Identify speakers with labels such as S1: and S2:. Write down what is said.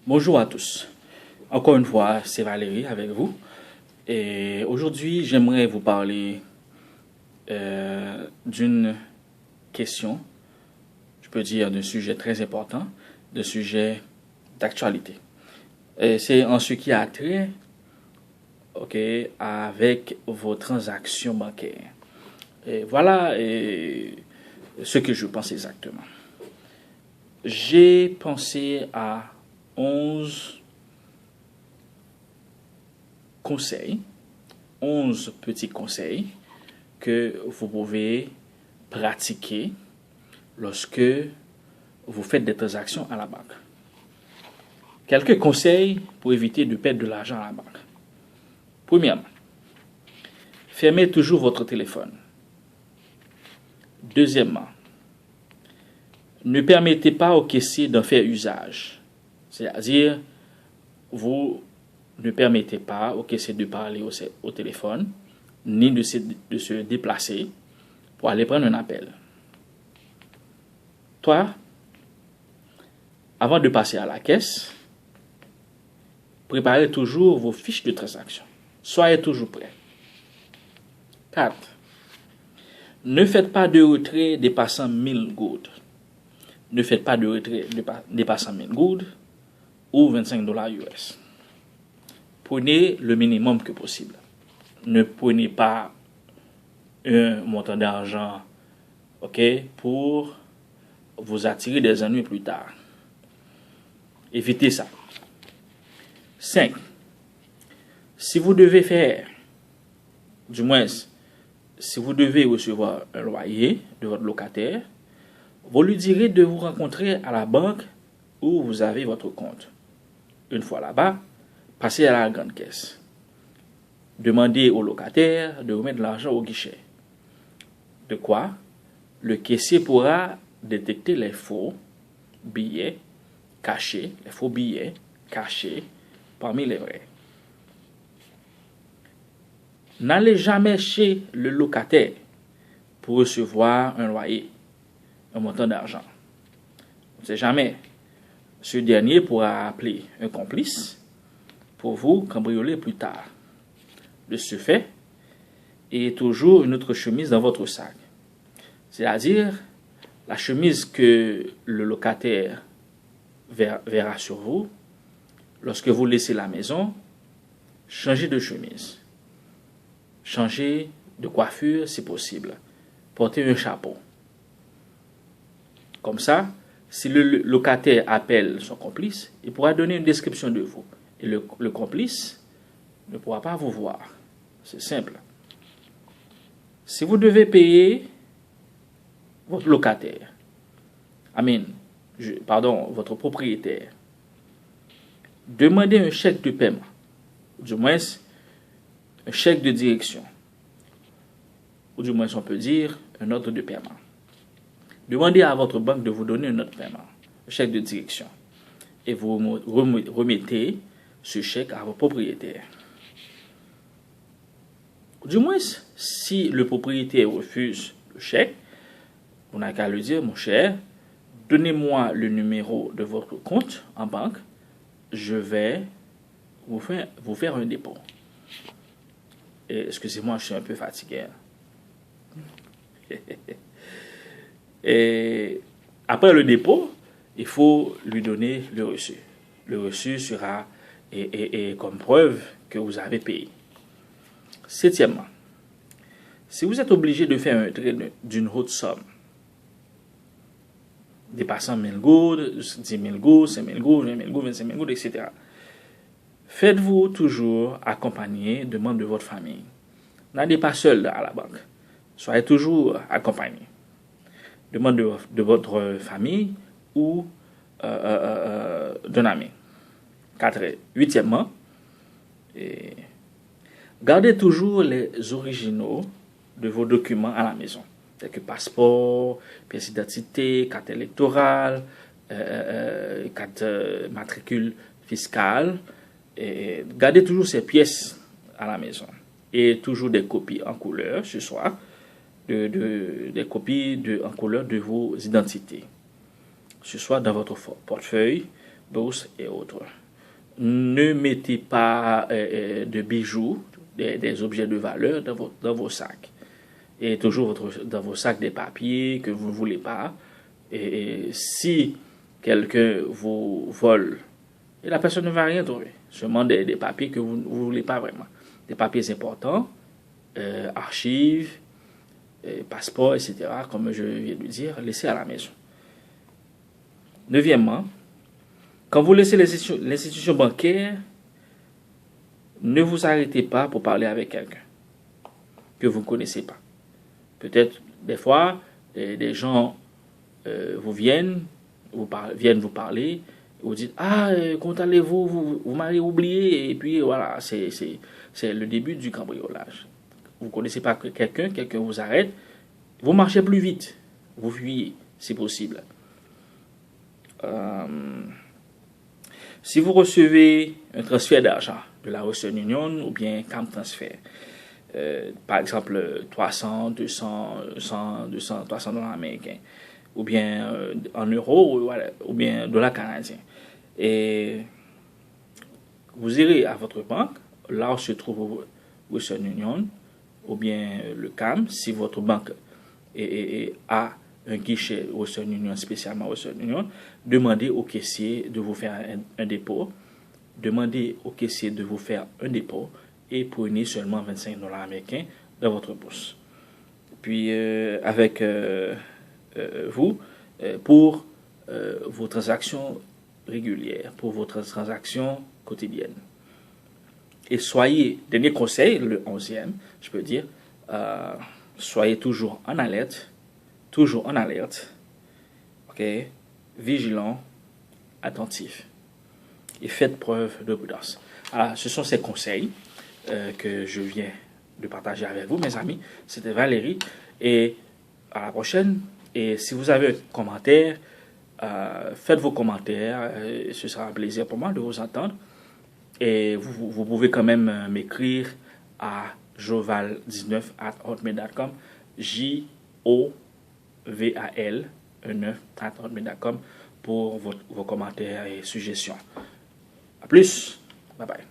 S1: Bonjour à tous. Encore une fois, c'est Valérie avec vous. Et aujourd'hui, j'aimerais vous parler d'une question, je peux dire d'un sujet très important, d'un sujet d'actualité. Et c'est en ce qui a trait, ok, avec vos transactions bancaires. Et voilà ce que je pense exactement. J'ai pensé à 11 conseils, 11 petits conseils que vous pouvez pratiquer lorsque vous faites des transactions à la banque. Quelques conseils pour éviter de perdre de l'argent à la banque. Premièrement, fermez toujours votre téléphone. Deuxièmement, ne permettez pas au caissier d'en faire usage. C'est-à-dire, vous ne permettez pas au caissier de parler au téléphone, ni de se déplacer pour aller prendre un appel. Toi, avant de passer à la caisse, préparez toujours vos fiches de transaction. Soyez toujours prêts. 4. Ne faites pas de retrait dépassant 1000 gouttes. Ne faites pas de retrait dépassant 1000 gouttes ou 25 dollars US. Prenez le minimum que possible. Ne prenez pas un montant d'argent, ok, pour vous attirer des ennuis plus tard. Évitez ça. 5. Si vous devez faire, du moins, si vous devez recevoir un loyer de votre locataire, vous lui direz de vous rencontrer à la banque où vous avez votre compte. Une fois là-bas, passez à la grande caisse. Demandez au locataire de remettre l'argent au guichet. De quoi le caissier pourra détecter les faux billets cachés, les faux billets cachés parmi les vrais. N'allez jamais chez le locataire pour recevoir un loyer, un montant d'argent. On ne sait jamais. Ce dernier pourra appeler un complice pour vous cambrioler plus tard. De ce fait, ayez toujours une autre chemise dans votre sac. C'est-à-dire, la chemise que le locataire verra sur vous, lorsque vous laissez la maison, changez de chemise. Changez de coiffure si possible. Portez un chapeau. Comme ça, si le locataire appelle son complice, il pourra donner une description de vous. Et le complice ne pourra pas vous voir. C'est simple. Si vous devez payer votre locataire, votre propriétaire, demandez un chèque de paiement, du moins un chèque de direction, ou du moins on peut dire un ordre de paiement. Demandez à votre banque de vous donner un autre paiement, un chèque de direction, et vous remettez ce chèque à votre propriétaire. Du moins, si le propriétaire refuse le chèque, vous n'avez qu'à lui dire, mon cher, donnez-moi le numéro de votre compte en banque, je vais vous faire un dépôt. Et excusez-moi, je suis un peu fatigué. Et après le dépôt, il faut lui donner le reçu. Le reçu sera comme preuve que vous avez payé. Septièmement, si vous êtes obligé de faire un trait d'une haute somme, dépassant 1000 gouttes, 10 000 gouttes, 5 000 gouttes, 20 000 gouttes, 25 000 gouttes, etc., faites-vous toujours accompagner de membres de votre famille. N'allez pas seul à la banque. Soyez toujours accompagné de membres de votre famille ou d'un ami. Huitièmement, gardez toujours les originaux de vos documents à la maison, tels que passeport, pièce d'identité, carte électorale, carte matricule fiscale. Gardez toujours ces pièces à la maison et toujours des copies en couleur ce soir, des copies en couleur de vos identités. Ce soit dans votre portefeuille bourse et autres. Ne mettez pas de bijoux, des objets de valeur dans vos sacs. Et toujours dans vos sacs des papiers que vous ne voulez pas. Et si quelqu'un vous vole, et la personne ne va rien trouver, seulement des papiers que vous ne voulez pas vraiment. Des papiers importants, archives, passeports, etc., comme je viens de dire, laissez à la maison. Neuvièmement, quand vous laissez l'institution bancaire, ne vous arrêtez pas pour parler avec quelqu'un que vous ne connaissez pas. Peut-être des fois, des gens viennent vous parler, vous dites ah comment allez-vous, vous m'avez oublié, et puis voilà, c'est le début du cambriolage. Vous ne connaissez pas quelqu'un vous arrête, vous marchez plus vite, vous fuyez si possible. Si vous recevez un transfert d'argent de la Western Union ou bien Camp Transfer, par exemple 300, 200, 100, 200, 300 dollars américains, ou bien en euros, ou bien dollars canadiens. Et vous irez à votre banque, là où se trouve Western Union, ou bien le CAM, si votre banque a un guichet Western Union, spécialement Western Union, demandez au caissier de vous faire un dépôt. Demandez au caissier de vous faire un dépôt et prenez seulement 25 dollars américains dans votre bourse. Puis avec vous, pour vos transactions régulières, pour vos transactions quotidiennes. Et soyez, dernier conseil, le 11e, je peux dire, soyez toujours en alerte, ok, vigilant, attentif, et faites preuve de prudence. Alors, ce sont ces conseils que je viens de partager avec vous, mes amis. C'était Valérie, et à la prochaine. Et si vous avez un commentaire, faites vos commentaires, ce sera un plaisir pour moi de vous entendre. Et vous pouvez quand même m'écrire à joval19@hotmail.com, JOVAL19@hotmail.com pour vos commentaires et suggestions. À plus, bye bye.